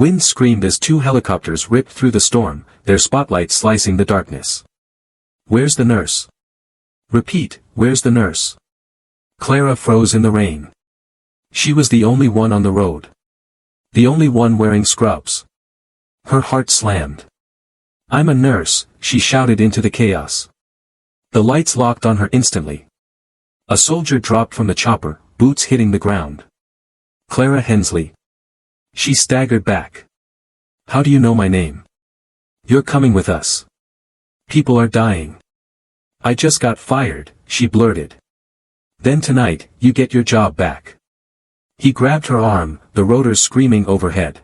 Wind screamed as two helicopters ripped through the storm, their spotlights slicing the darkness. "Where's the nurse?" "Repeat, where's the nurse?" Clara froze in the rain. She was the only one on the road. The only one wearing scrubs. Her heart slammed. "I'm a nurse," she shouted into the chaos. The lights locked on her instantly. A soldier dropped from the chopper, boots hitting the ground. "Clara Hensley." She staggered back. "How do you know my name?" "You're coming with us. People are dying." "I just got fired," she blurted. "Then tonight, you get your job back." He grabbed her arm, the rotors screaming overhead.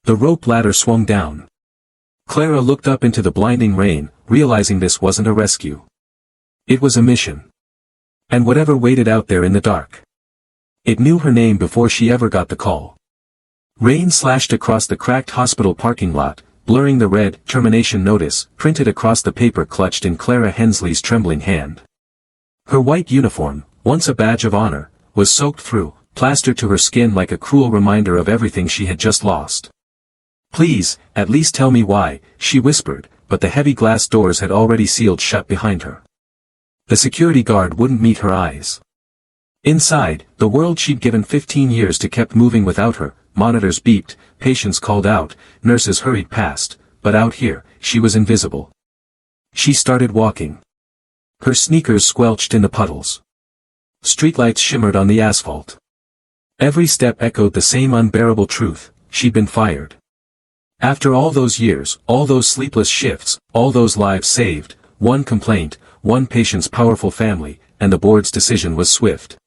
The rope ladder swung down. Clara looked up into the blinding rain, realizing this wasn't a rescue. It was a mission. And whatever waited out there in the dark. It knew her name before she ever got the call. Rain slashed across the cracked hospital parking lot, blurring the red termination notice printed across the paper clutched in Clara Hensley's trembling hand. Her white uniform, once a badge of honor, was soaked through, plastered to her skin like a cruel reminder of everything she had just lost. "Please, at least tell me why," she whispered, but the heavy glass doors had already sealed shut behind her. The security guard wouldn't meet her eyes. Inside, the world she'd given 15 years to kept moving without her. Monitors beeped, patients called out, nurses hurried past, but out here, she was invisible. She started walking. Her sneakers squelched in the puddles. Streetlights shimmered on the asphalt. Every step echoed the same unbearable truth: she'd been fired. After all those years, all those sleepless shifts, all those lives saved, one complaint, one patient's powerful family, and the board's decision was swift.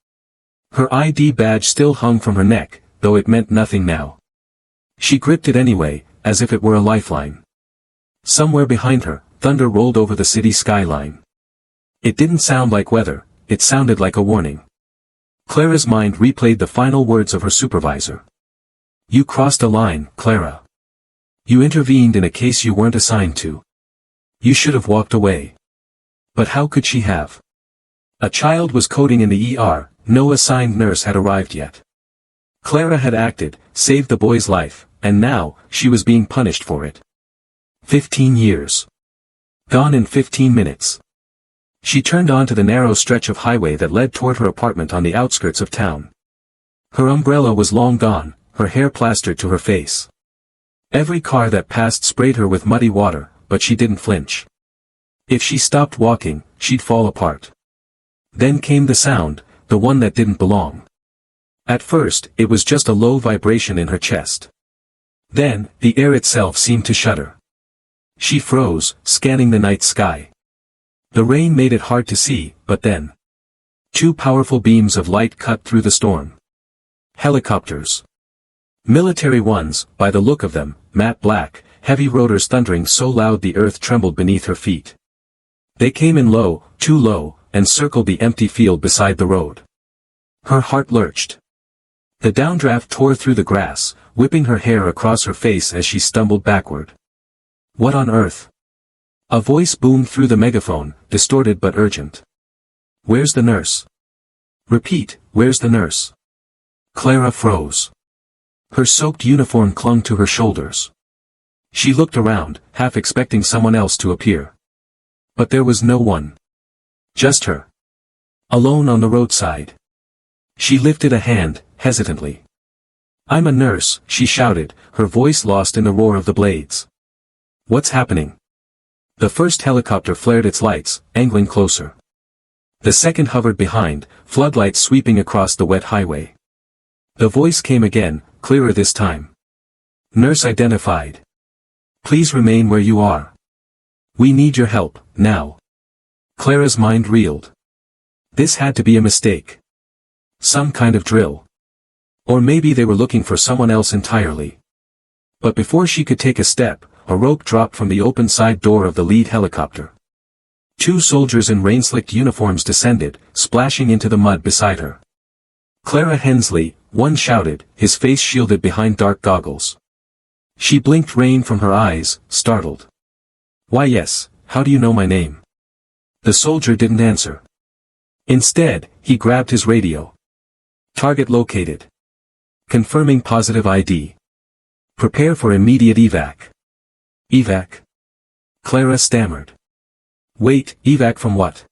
Her ID badge still hung from her neck, though it meant nothing now. She gripped it anyway, as if it were a lifeline. Somewhere behind her, thunder rolled over the city skyline. It didn't sound like weather, it sounded like a warning. Clara's mind replayed the final words of her supervisor. "You crossed a line, Clara. You intervened in a case you weren't assigned to. You should have walked away." But how could she have? A child was coding in the ER, no assigned nurse had arrived yet. Clara had acted, saved the boy's life, and now, she was being punished for it. 15 years. Gone in 15 minutes. She turned onto the narrow stretch of highway that led toward her apartment on the outskirts of town. Her umbrella was long gone, her hair plastered to her face. Every car that passed sprayed her with muddy water, but she didn't flinch. If she stopped walking, she'd fall apart. Then came the sound, the one that didn't belong. At first, it was just a low vibration in her chest. Then, the air itself seemed to shudder. She froze, scanning the night sky. The rain made it hard to see, but then, two powerful beams of light cut through the storm. Helicopters. Military ones, by the look of them, matte black, heavy rotors thundering so loud the earth trembled beneath her feet. They came in low, too low, and circled the empty field beside the road. Her heart lurched. The downdraft tore through the grass, whipping her hair across her face as she stumbled backward. What on earth? A voice boomed through the megaphone, distorted but urgent. "Where's the nurse?" "Repeat, where's the nurse?" Clara froze. Her soaked uniform clung to her shoulders. She looked around, half expecting someone else to appear. But there was no one. Just her. Alone on the roadside. She lifted a hand, hesitantly. "I'm a nurse," she shouted, her voice lost in the roar of the blades. "What's happening?" The first helicopter flared its lights, angling closer. The second hovered behind, floodlights sweeping across the wet highway. The voice came again, clearer this time. "Nurse identified. Please remain where you are. We need your help, now." Clara's mind reeled. This had to be a mistake. Some kind of drill. Or maybe they were looking for someone else entirely. But before she could take a step, a rope dropped from the open side door of the lead helicopter. Two soldiers in rain-slicked uniforms descended, splashing into the mud beside her. "Clara Hensley," one shouted, his face shielded behind dark goggles. She blinked rain from her eyes, startled. "Why yes, how do you know my name?" The soldier didn't answer. Instead, he grabbed his radio. "Target located. Confirming positive ID." Prepare for immediate evac. Evac? Clara stammered. Wait, evac from what?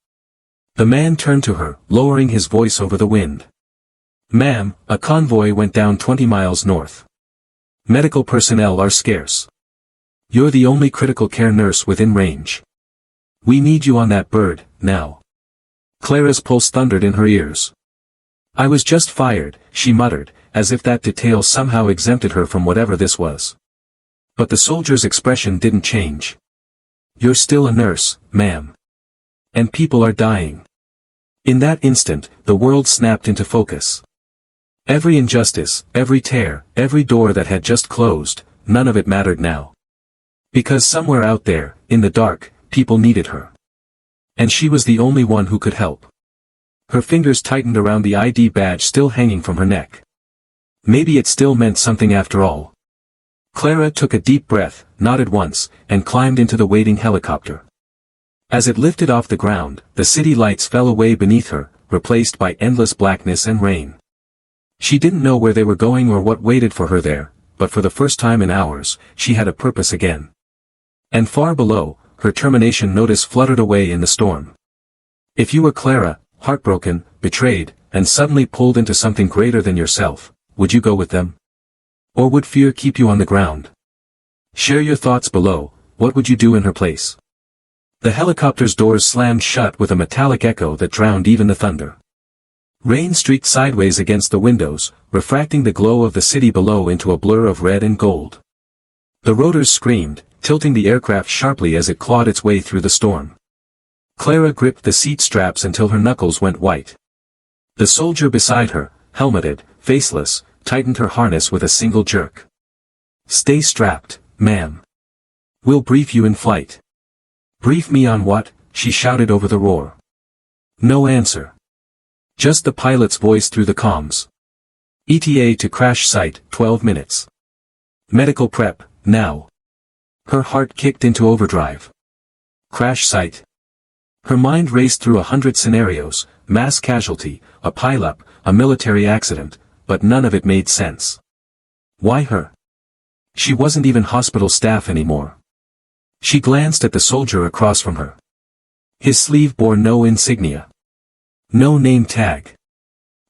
The man turned to her, lowering his voice over the wind. Ma'am, a convoy went down 20 miles north. Medical personnel are scarce. You're the only critical care nurse within range. We need you on that bird, now. Clara's pulse thundered in her ears. I was just fired, she muttered, as if that detail somehow exempted her from whatever this was. But the soldier's expression didn't change. You're still a nurse, ma'am. And people are dying. In that instant, the world snapped into focus. Every injustice, every tear, every door that had just closed, none of it mattered now. Because somewhere out there, in the dark, people needed her. And she was the only one who could help. Her fingers tightened around the ID badge still hanging from her neck. Maybe it still meant something after all. Clara took a deep breath, nodded once, and climbed into the waiting helicopter. As it lifted off the ground, the city lights fell away beneath her, replaced by endless blackness and rain. She didn't know where they were going or what waited for her there, but for the first time in hours, she had a purpose again. And far below, her termination notice fluttered away in the storm. If you were Clara, heartbroken, betrayed, and suddenly pulled into something greater than yourself, would you go with them? Or would fear keep you on the ground? Share your thoughts below. What would you do in her place? The helicopter's doors slammed shut with a metallic echo that drowned even the thunder. Rain streaked sideways against the windows, refracting the glow of the city below into a blur of red and gold. The rotors screamed, tilting the aircraft sharply as it clawed its way through the storm. Clara gripped the seat straps until her knuckles went white. The soldier beside her, helmeted, faceless, tightened her harness with a single jerk. Stay strapped, ma'am. We'll brief you in flight. Brief me on what? She shouted over the roar. No answer. Just the pilot's voice through the comms. ETA to crash site, 12 minutes. Medical prep, now. Her heart kicked into overdrive. Crash site. Her mind raced through 100 scenarios, mass casualty, a pileup, a military accident, but none of it made sense. Why her? She wasn't even hospital staff anymore. She glanced at the soldier across from her. His sleeve bore no insignia. No name tag.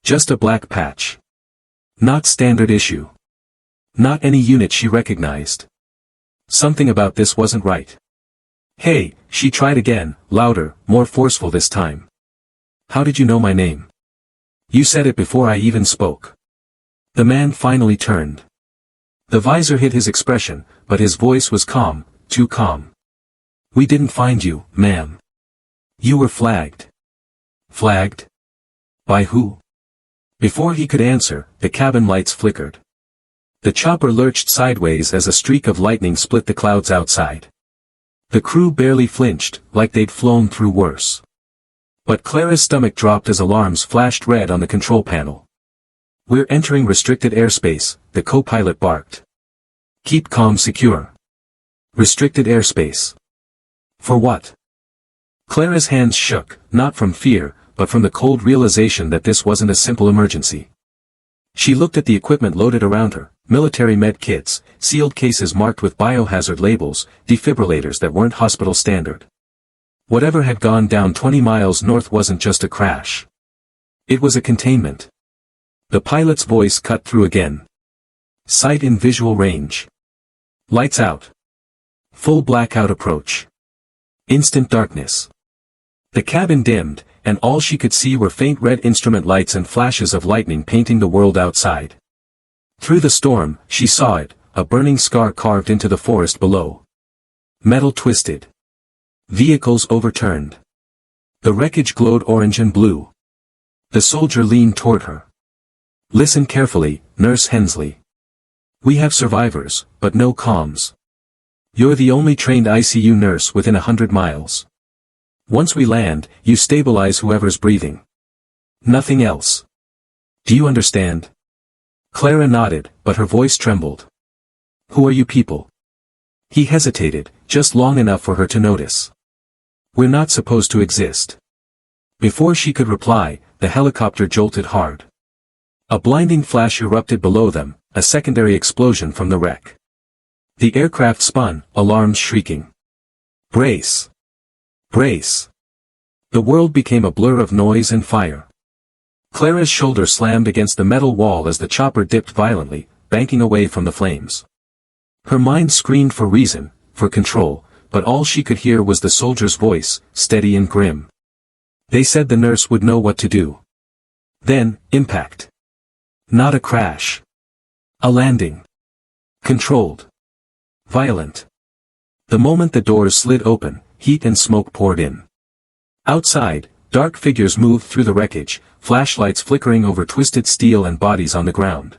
Just a black patch. Not standard issue. Not any unit she recognized. Something about this wasn't right. Hey, she tried again, louder, more forceful this time. How did you know my name? You said it before I even spoke. The man finally turned. The visor hid his expression, but his voice was calm, too calm. We didn't find you, ma'am. You were flagged. Flagged? By who? Before he could answer, the cabin lights flickered. The chopper lurched sideways as a streak of lightning split the clouds outside. The crew barely flinched, like they'd flown through worse. But Clara's stomach dropped as alarms flashed red on the control panel. We're entering restricted airspace, the co-pilot barked. Keep comm secure. Restricted airspace. For what? Clara's hands shook, not from fear, but from the cold realization that this wasn't a simple emergency. She looked at the equipment loaded around her, military med kits, sealed cases marked with biohazard labels, defibrillators that weren't hospital standard. Whatever had gone down 20 miles north wasn't just a crash. It was a containment. The pilot's voice cut through again. Sight in visual range. Lights out. Full blackout approach. Instant darkness. The cabin dimmed, and all she could see were faint red instrument lights and flashes of lightning painting the world outside. Through the storm, she saw it, a burning scar carved into the forest below. Metal twisted. Vehicles overturned. The wreckage glowed orange and blue. The soldier leaned toward her. Listen carefully, Nurse Hensley. We have survivors, but no comms. You're the only trained ICU nurse within 100 miles. Once we land, you stabilize whoever's breathing. Nothing else. Do you understand? Clara nodded, but her voice trembled. Who are you people? He hesitated, just long enough for her to notice. We're not supposed to exist. Before she could reply, the helicopter jolted hard. A blinding flash erupted below them, a secondary explosion from the wreck. The aircraft spun, alarms shrieking. Brace! Brace! The world became a blur of noise and fire. Clara's shoulder slammed against the metal wall as the chopper dipped violently, banking away from the flames. Her mind screamed for reason, for control, but all she could hear was the soldier's voice, steady and grim. They said the nurse would know what to do. Then, impact. Not a crash. A landing. Controlled. Violent. The moment the doors slid open, heat and smoke poured in. Outside, dark figures moved through the wreckage, flashlights flickering over twisted steel and bodies on the ground.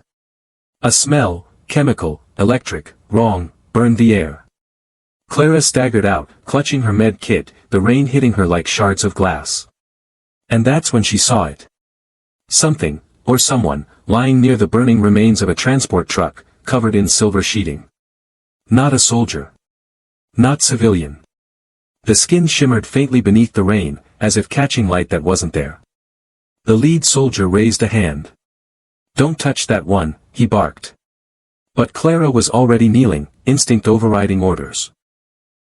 A smell, chemical, electric, wrong, burned the air. Clara staggered out, clutching her med kit, the rain hitting her like shards of glass. And that's when she saw it. Something, or someone, lying near the burning remains of a transport truck, covered in silver sheeting. Not a soldier. Not civilian. The skin shimmered faintly beneath the rain, as if catching light that wasn't there. The lead soldier raised a hand. "Don't touch that one," he barked. But Clara was already kneeling, instinct overriding orders.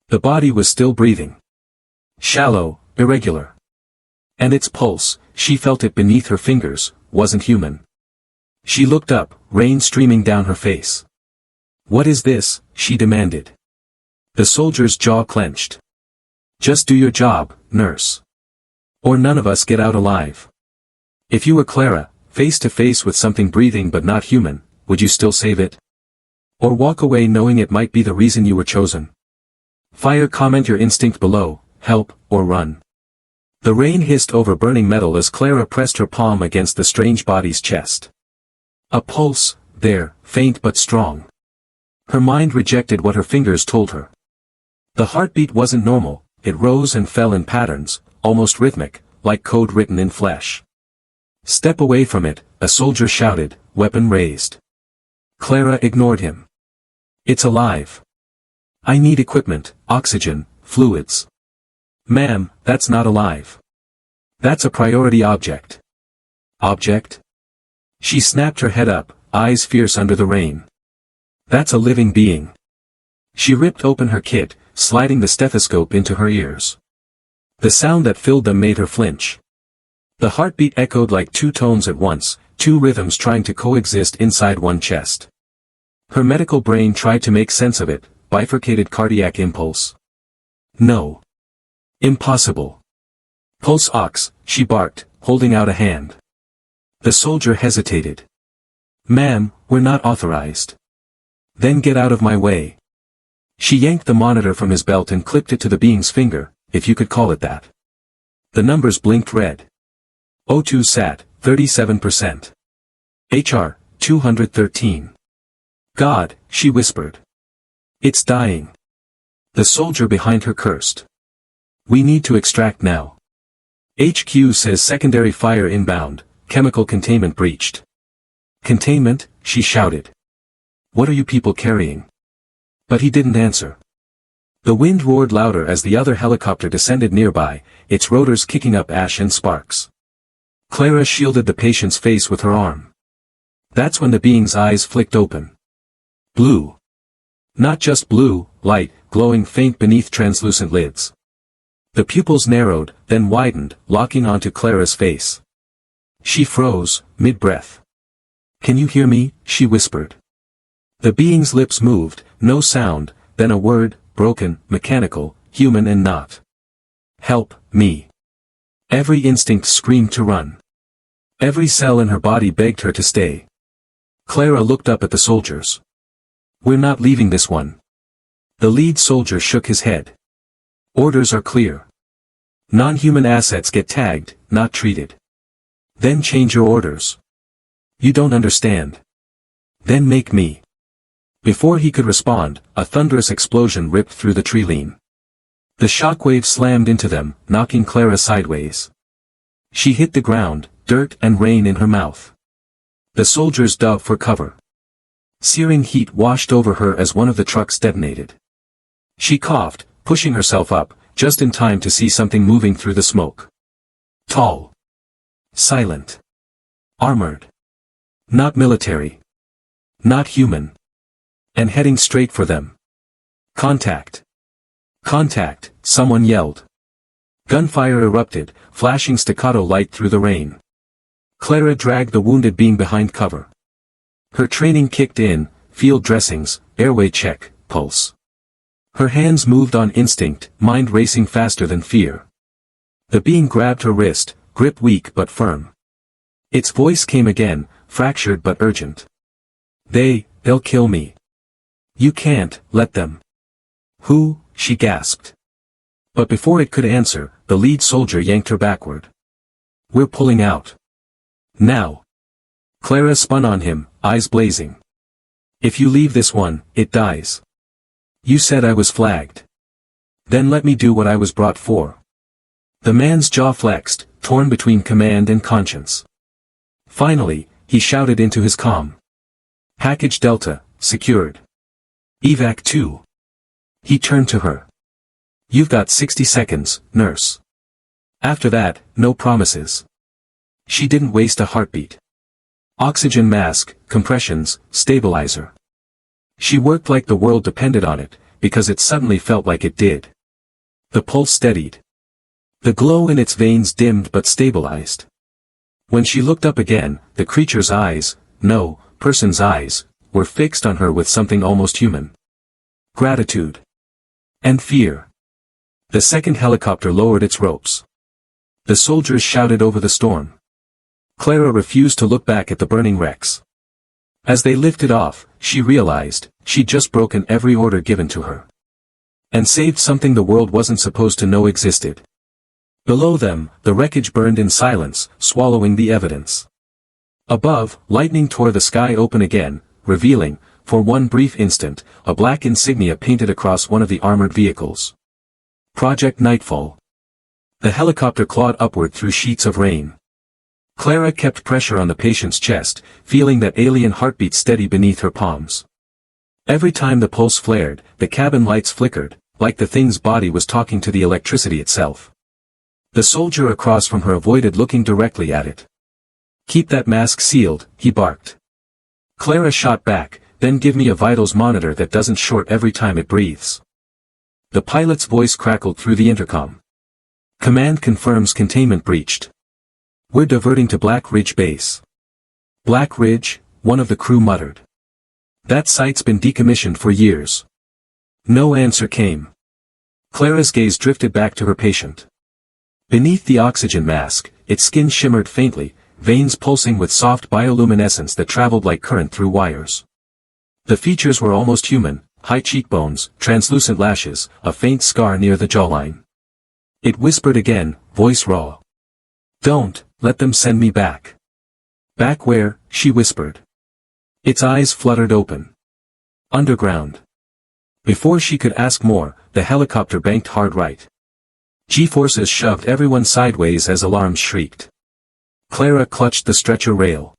The body was still breathing. Shallow, irregular. And its pulse, she felt it beneath her fingers, wasn't human. She looked up, rain streaming down her face. "What is this?" she demanded. The soldier's jaw clenched. "Just do your job, nurse. Or none of us get out alive. If you were Clara, face to face with something breathing but not human, would you still save it? Or walk away knowing it might be the reason you were chosen? Fire, comment your instinct below, help, or run." The rain hissed over burning metal as Clara pressed her palm against the strange body's chest. A pulse, there, faint but strong. Her mind rejected what her fingers told her. The heartbeat wasn't normal, it rose and fell in patterns, almost rhythmic, like code written in flesh. "Step away from it," a soldier shouted, weapon raised. Clara ignored him. "It's alive. I need equipment, oxygen, fluids." "Ma'am, that's not alive. That's a priority object." "Object?" She snapped her head up, eyes fierce under the rain. "That's a living being." She ripped open her kit, sliding the stethoscope into her ears. The sound that filled them made her flinch. The heartbeat echoed like two tones at once, two rhythms trying to coexist inside one chest. Her medical brain tried to make sense of it, bifurcated cardiac impulse. No. Impossible. "Pulse ox," she barked, holding out a hand. The soldier hesitated. "Ma'am, we're not authorized." "Then get out of my way." She yanked the monitor from his belt and clipped it to the being's finger, if you could call it that. The numbers blinked red. O2 sat, 37%. HR, 213. "God," she whispered. "It's dying." The soldier behind her cursed. "We need to extract now. HQ says secondary fire inbound, chemical containment breached." "Containment?" she shouted. "What are you people carrying?" But he didn't answer. The wind roared louder as the other helicopter descended nearby, its rotors kicking up ash and sparks. Clara shielded the patient's face with her arm. That's when the being's eyes flicked open. Blue. Not just blue, light, glowing faint beneath translucent lids. The pupils narrowed, then widened, locking onto Clara's face. She froze, mid-breath. "Can you hear me?" she whispered. The being's lips moved, no sound, then a word, broken, mechanical, human and not. "Help, me." Every instinct screamed to run. Every cell in her body begged her to stay. Clara looked up at the soldiers. "We're not leaving this one." The lead soldier shook his head. "Orders are clear. Non-human assets get tagged, not treated." "Then change your orders." "You don't understand." "Then make me." Before he could respond, a thunderous explosion ripped through the tree-line. The shockwave slammed into them, knocking Clara sideways. She hit the ground, dirt and rain in her mouth. The soldiers dove for cover. Searing heat washed over her as one of the trucks detonated. She coughed, pushing herself up, just in time to see something moving through the smoke. Tall. Silent. Armored. Not military. Not human. And heading straight for them. Contact! Contact! Someone yelled. Gunfire erupted, flashing staccato light through the rain. Clara dragged the wounded being behind cover. Her training kicked in, field dressings, airway check, pulse. Her hands moved on instinct, mind racing faster than fear. The being grabbed her wrist, grip weak but firm. Its voice came again, fractured but urgent. They'll kill me. You can't, let them. Who? She gasped. But before it could answer, the lead soldier yanked her backward. We're pulling out. Now. Clara spun on him, eyes blazing. If you leave this one, it dies. You said I was flagged. Then let me do what I was brought for. The man's jaw flexed, torn between command and conscience. Finally, he shouted into his comm. Package Delta, secured. Evac 2. He turned to her. You've got 60 seconds, nurse. After that, no promises. She didn't waste a heartbeat. Oxygen mask, compressions, stabilizer. She worked like the world depended on it, because it suddenly felt like it did. The pulse steadied. The glow in its veins dimmed but stabilized. When she looked up again, the creature's eyes, no, person's eyes, were fixed on her with something almost human. Gratitude. And fear. The second helicopter lowered its ropes. The soldiers shouted over the storm. Clara refused to look back at the burning wrecks. As they lifted off, she realized, she'd just broken every order given to her. And saved something the world wasn't supposed to know existed. Below them, the wreckage burned in silence, swallowing the evidence. Above, lightning tore the sky open again, revealing, for one brief instant, a black insignia painted across one of the armored vehicles. Project Nightfall. The helicopter clawed upward through sheets of rain. Clara kept pressure on the patient's chest, feeling that alien heartbeat steady beneath her palms. Every time the pulse flared, the cabin lights flickered, like the thing's body was talking to the electricity itself. The soldier across from her avoided looking directly at it. Keep that mask sealed, he barked. Clara shot back, then give me a vitals monitor that doesn't short every time it breathes. The pilot's voice crackled through the intercom. Command confirms containment breached. We're diverting to Black Ridge Base. Black Ridge, one of the crew muttered. That site's been decommissioned for years. No answer came. Clara's gaze drifted back to her patient. Beneath the oxygen mask, its skin shimmered faintly, veins pulsing with soft bioluminescence that traveled like current through wires. The features were almost human, high cheekbones, translucent lashes, a faint scar near the jawline. It whispered again, voice raw. Don't, let them send me back. Back where? She whispered. Its eyes fluttered open. Underground. Before she could ask more, the helicopter banked hard right. G-forces shoved everyone sideways as alarms shrieked. Clara clutched the stretcher rail.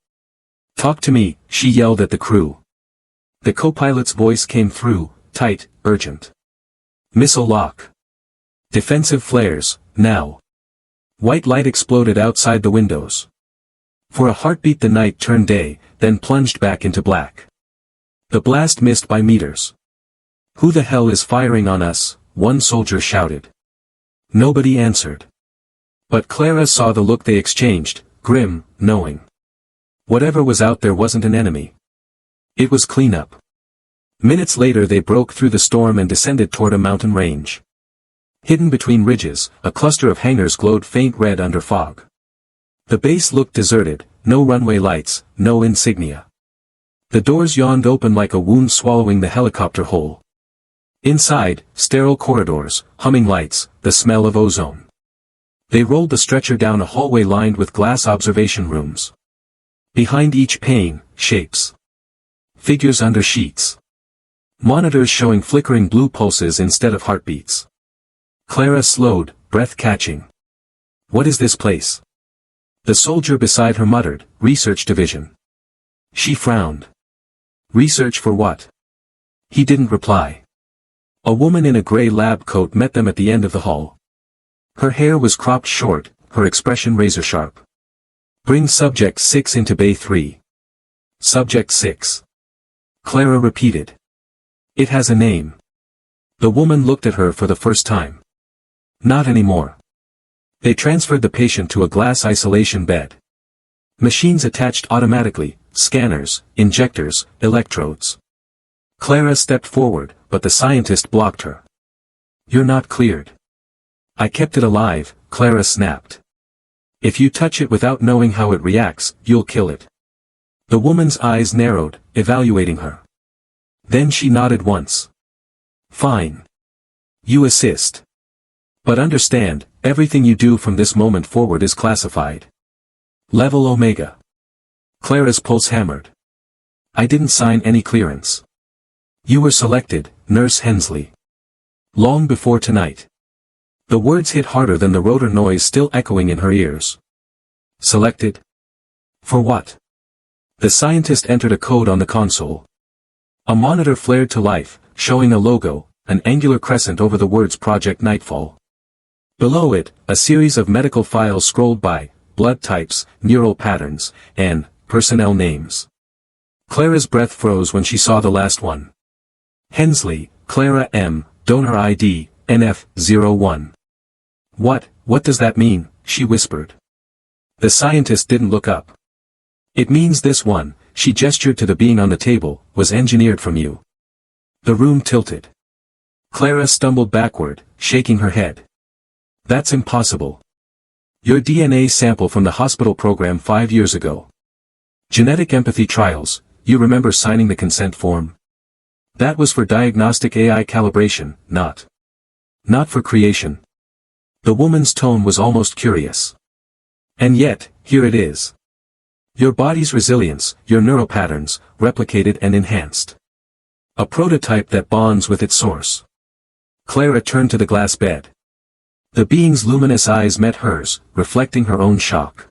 Talk to me, she yelled at the crew. The co-pilot's voice came through, tight, urgent. Missile lock. Defensive flares, now. White light exploded outside the windows. For a heartbeat the night turned day, then plunged back into black. The blast missed by meters. Who the hell is firing on us? One soldier shouted. Nobody answered. But Clara saw the look they exchanged, grim, knowing. Whatever was out there wasn't an enemy. It was cleanup. Minutes later they broke through the storm and descended toward a mountain range. Hidden between ridges, a cluster of hangars glowed faint red under fog. The base looked deserted, no runway lights, no insignia. The doors yawned open like a wound swallowing the helicopter whole. Inside, sterile corridors, humming lights, the smell of ozone. They rolled the stretcher down a hallway lined with glass observation rooms. Behind each pane, shapes. Figures under sheets. Monitors showing flickering blue pulses instead of heartbeats. Clara slowed, breath catching. What is this place? The soldier beside her muttered, Research Division. She frowned. Research for what? He didn't reply. A woman in a gray lab coat met them at the end of the hall. Her hair was cropped short, her expression razor-sharp. Bring Subject 6 into Bay 3. Subject 6. Clara repeated. It has a name. The woman looked at her for the first time. Not anymore. They transferred the patient to a glass isolation bed. Machines attached automatically, scanners, injectors, electrodes. Clara stepped forward, but the scientist blocked her. You're not cleared. I kept it alive, Clara snapped. If you touch it without knowing how it reacts, you'll kill it. The woman's eyes narrowed, evaluating her. Then she nodded once. Fine. You assist. But understand, everything you do from this moment forward is classified. Level Omega. Clara's pulse hammered. I didn't sign any clearance. You were selected, Nurse Hensley. Long before tonight. The words hit harder than the rotor noise still echoing in her ears. Selected? For what? The scientist entered a code on the console. A monitor flared to life, showing a logo, an angular crescent over the words Project Nightfall. Below it, a series of medical files scrolled by, blood types, neural patterns, and personnel names. Clara's breath froze when she saw the last one. Hensley, Clara M., donor ID, NF01. What does that mean? She whispered. The scientist didn't look up. It means this one, she gestured to the being on the table, was engineered from you. The room tilted. Clara stumbled backward, shaking her head. That's impossible. Your DNA sample from the hospital program 5 years ago. Genetic empathy trials, you remember signing the consent form? That was for diagnostic AI calibration, not for creation. The woman's tone was almost curious. And yet, here it is. Your body's resilience, your neural patterns, replicated and enhanced. A prototype that bonds with its source. Clara turned to the glass bed. The being's luminous eyes met hers, reflecting her own shock.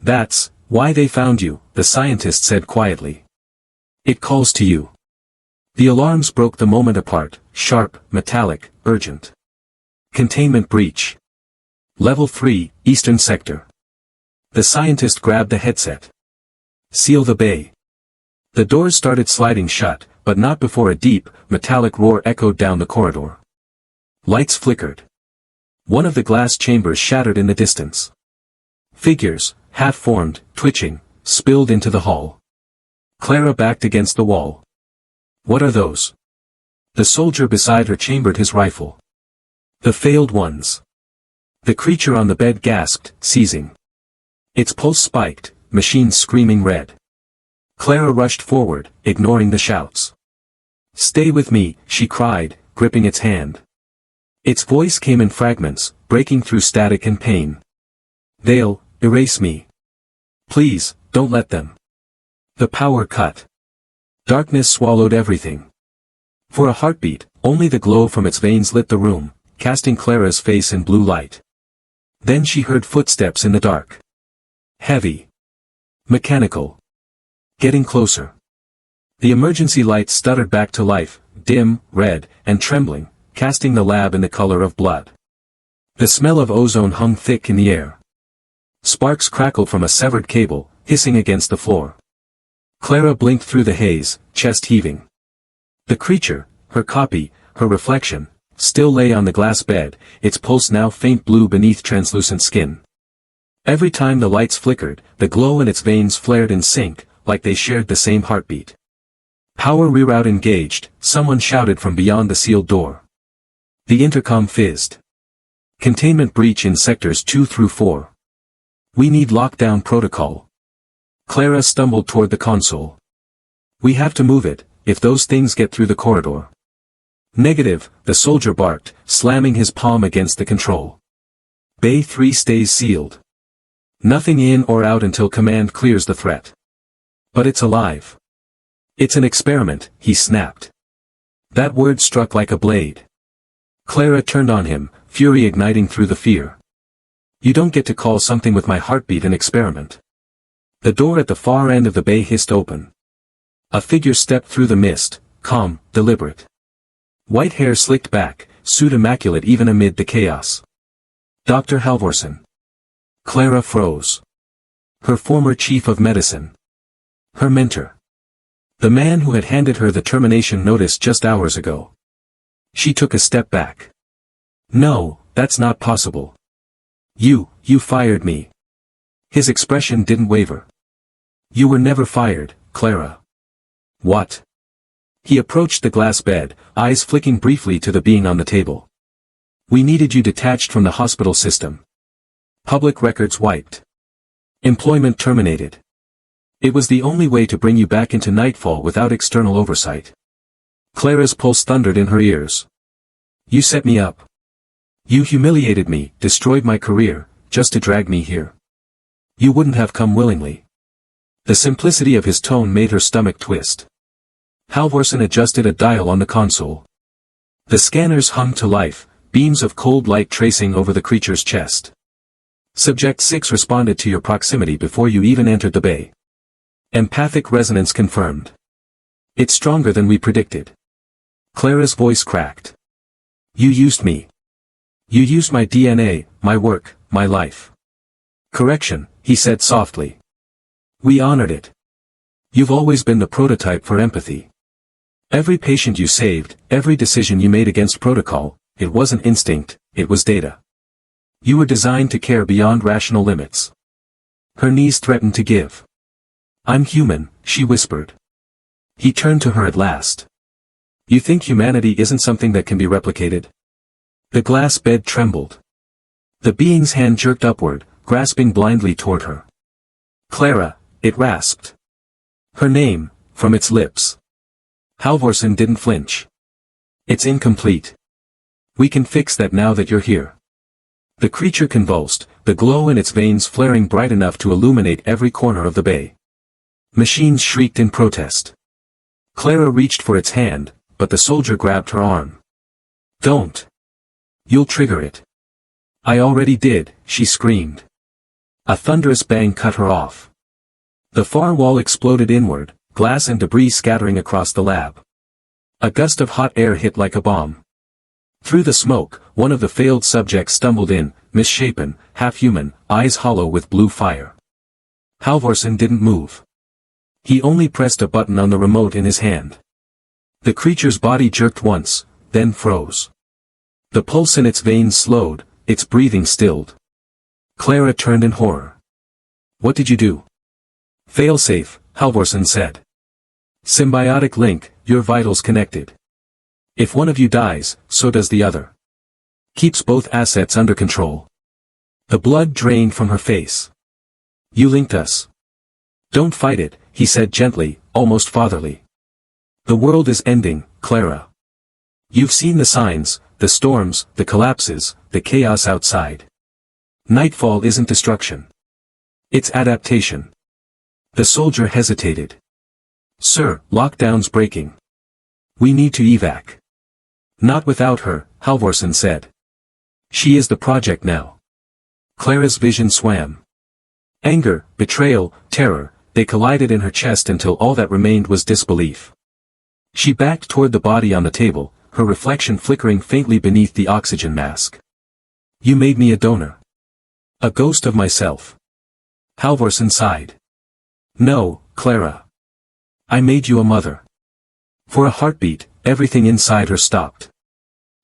That's why they found you, the scientist said quietly. It calls to you. The alarms broke the moment apart, sharp, metallic, urgent. Containment breach. Level 3, Eastern Sector. The scientist grabbed the headset. Seal the bay. The doors started sliding shut, but not before a deep, metallic roar echoed down the corridor. Lights flickered. One of the glass chambers shattered in the distance. Figures, half-formed, twitching, spilled into the hall. Clara backed against the wall. What are those? The soldier beside her chambered his rifle. The failed ones. The creature on the bed gasped, seizing. Its pulse spiked, machines screaming red. Clara rushed forward, ignoring the shouts. Stay with me, she cried, gripping its hand. Its voice came in fragments, breaking through static and pain. They'll erase me. Please, don't let them. The power cut. Darkness swallowed everything. For a heartbeat, only the glow from its veins lit the room, casting Clara's face in blue light. Then she heard footsteps in the dark. Heavy. Mechanical. Getting closer. The emergency lights stuttered back to life, dim, red, and trembling, casting the lab in the color of blood. The smell of ozone hung thick in the air. Sparks crackled from a severed cable, hissing against the floor. Clara blinked through the haze, chest heaving. The creature, her copy, her reflection, still lay on the glass bed, its pulse now faint blue beneath translucent skin. Every time the lights flickered, the glow in its veins flared in sync, like they shared the same heartbeat. Power reroute engaged, someone shouted from beyond the sealed door. The intercom fizzed. Containment breach in sectors 2 through 4. We need lockdown protocol. Clara stumbled toward the console. We have to move it, if those things get through the corridor. Negative, the soldier barked, slamming his palm against the control. Bay 3 stays sealed. Nothing in or out until command clears the threat. But it's alive. It's an experiment, he snapped. That word struck like a blade. Clara turned on him, fury igniting through the fear. You don't get to call something with my heartbeat an experiment. The door at the far end of the bay hissed open. A figure stepped through the mist, calm, deliberate. White hair slicked back, suit immaculate even amid the chaos. Dr. Halvorsen. Clara froze. Her former chief of medicine. Her mentor. The man who had handed her the termination notice just hours ago. She took a step back. No, that's not possible. You fired me. His expression didn't waver. You were never fired, Clara. What? He approached the glass bed, eyes flicking briefly to the being on the table. We needed you detached from the hospital system. Public records wiped. Employment terminated. It was the only way to bring you back into nightfall without external oversight. Clara's pulse thundered in her ears. You set me up. You humiliated me, destroyed my career, just to drag me here. You wouldn't have come willingly. The simplicity of his tone made her stomach twist. Halvorsen adjusted a dial on the console. The scanners hummed to life, beams of cold light tracing over the creature's chest. Subject 6 responded to your proximity before you even entered the bay. Empathic resonance confirmed. It's stronger than we predicted. Clara's voice cracked. You used me. You used my DNA, my work, my life. Correction, he said softly. We honored it. You've always been the prototype for empathy. Every patient you saved, every decision you made against protocol, it wasn't instinct, it was data. You were designed to care beyond rational limits. Her knees threatened to give. I'm human, she whispered. He turned to her at last. You think humanity isn't something that can be replicated? The glass bed trembled. The being's hand jerked upward, grasping blindly toward her. Clara, it rasped. Her name, from its lips. Halvorsen didn't flinch. It's incomplete. We can fix that now that you're here. The creature convulsed, the glow in its veins flaring bright enough to illuminate every corner of the bay. Machines shrieked in protest. Clara reached for its hand, but the soldier grabbed her arm. Don't. You'll trigger it. I already did, she screamed. A thunderous bang cut her off. The far wall exploded inward, glass and debris scattering across the lab. A gust of hot air hit like a bomb. Through the smoke, one of the failed subjects stumbled in, misshapen, half-human, eyes hollow with blue fire. Halvorsen didn't move. He only pressed a button on the remote in his hand. The creature's body jerked once, then froze. The pulse in its veins slowed, its breathing stilled. Clara turned in horror. What did you do? Failsafe, Halvorsen said. Symbiotic link, your vitals connected. If one of you dies, so does the other. Keeps both assets under control. The blood drained from her face. You linked us. Don't fight it, he said gently, almost fatherly. The world is ending, Clara. You've seen the signs, the storms, the collapses, the chaos outside. Nightfall isn't destruction. It's adaptation. The soldier hesitated. Sir, lockdown's breaking. We need to evac. Not without her, Halvorsen said. She is the project now. Clara's vision swam. Anger, betrayal, terror, they collided in her chest until all that remained was disbelief. She backed toward the body on the table, her reflection flickering faintly beneath the oxygen mask. You made me a donor. A ghost of myself. Halvorsen sighed. No, Clara. I made you a mother. For a heartbeat, everything inside her stopped.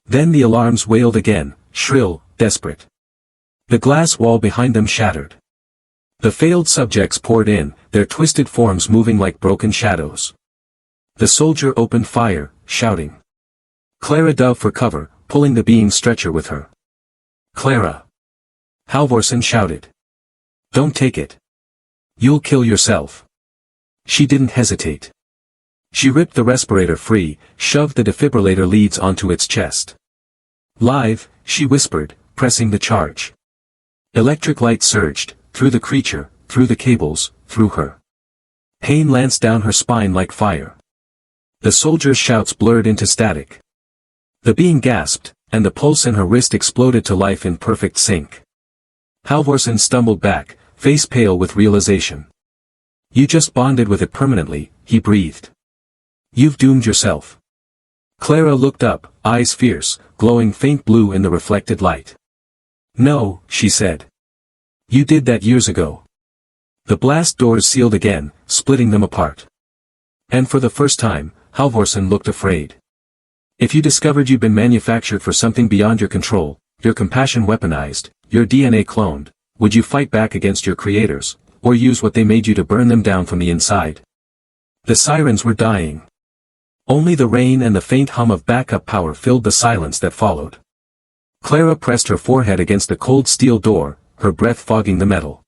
Then the alarms wailed again, shrill, desperate. The glass wall behind them shattered. The failed subjects poured in, their twisted forms moving like broken shadows. The soldier opened fire, shouting. Clara dove for cover, pulling the being's stretcher with her. Clara. Halvorsen shouted. Don't take it. You'll kill yourself. She didn't hesitate. She ripped the respirator free, shoved the defibrillator leads onto its chest. Live, she whispered, pressing the charge. Electric light surged, through the creature, through the cables, through her. Pain lanced down her spine like fire. The soldier's shouts blurred into static. The being gasped, and the pulse in her wrist exploded to life in perfect sync. Halvorsen stumbled back, face pale with realization. You just bonded with it permanently, he breathed. You've doomed yourself. Clara looked up, eyes fierce, glowing faint blue in the reflected light. No, she said. You did that years ago. The blast doors sealed again, splitting them apart. And for the first time, Halvorsen looked afraid. If you discovered you'd been manufactured for something beyond your control, your compassion weaponized, your DNA cloned, would you fight back against your creators, or use what they made you to burn them down from the inside? The sirens were dying. Only the rain and the faint hum of backup power filled the silence that followed. Clara pressed her forehead against the cold steel door, her breath fogging the metal.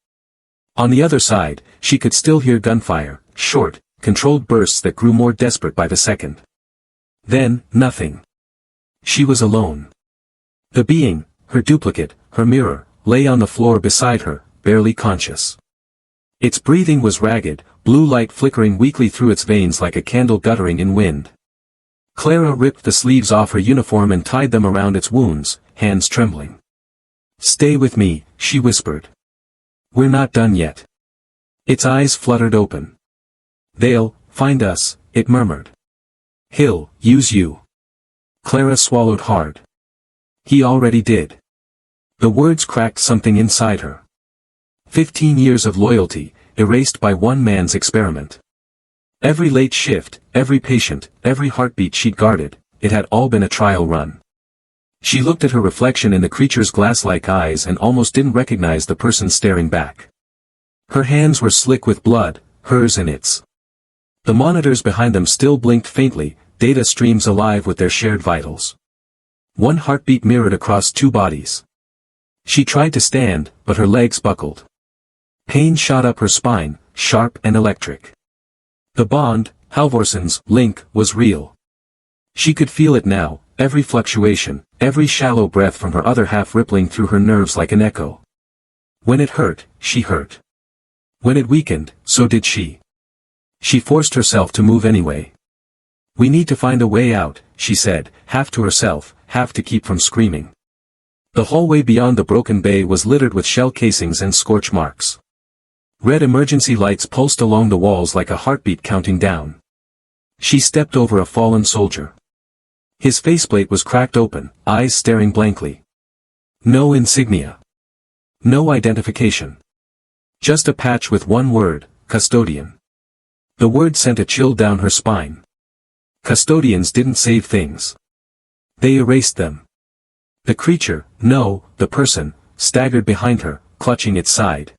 On the other side, she could still hear gunfire, short, controlled bursts that grew more desperate by the second. Then, nothing. She was alone. The being, her duplicate, her mirror, lay on the floor beside her, barely conscious. Its breathing was ragged, blue light flickering weakly through its veins like a candle guttering in wind. Clara ripped the sleeves off her uniform and tied them around its wounds, hands trembling. "Stay with me," she whispered. "We're not done yet." Its eyes fluttered open. "They'll find us," it murmured. "He'll use you." Clara swallowed hard. "He already did." The words cracked something inside her. 15 years of loyalty, erased by one man's experiment. Every late shift, every patient, every heartbeat she'd guarded, it had all been a trial run. She looked at her reflection in the creature's glass-like eyes and almost didn't recognize the person staring back. Her hands were slick with blood, hers and its. The monitors behind them still blinked faintly, data streams alive with their shared vitals. One heartbeat mirrored across two bodies. She tried to stand, but her legs buckled. Pain shot up her spine, sharp and electric. The bond, Halvorson's link, was real. She could feel it now, every fluctuation, every shallow breath from her other half rippling through her nerves like an echo. When it hurt, she hurt. When it weakened, so did she. She forced herself to move anyway. "We need to find a way out," she said, half to herself, half to keep from screaming. The hallway beyond the broken bay was littered with shell casings and scorch marks. Red emergency lights pulsed along the walls like a heartbeat counting down. She stepped over a fallen soldier. His faceplate was cracked open, eyes staring blankly. No insignia. No identification. Just a patch with one word, custodian. The word sent a chill down her spine. Custodians didn't save things. They erased them. The creature, no, the person, staggered behind her, clutching its side.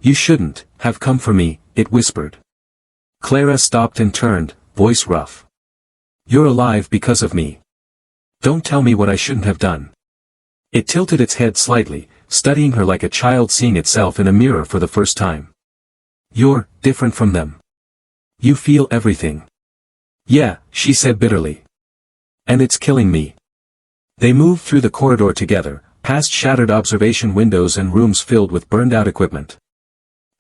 "You shouldn't have come for me," it whispered. Clara stopped and turned, voice rough. "You're alive because of me. Don't tell me what I shouldn't have done." It tilted its head slightly, studying her like a child seeing itself in a mirror for the first time. "You're different from them. You feel everything." "Yeah," she said bitterly. "And it's killing me." They moved through the corridor together, past shattered observation windows and rooms filled with burned-out equipment.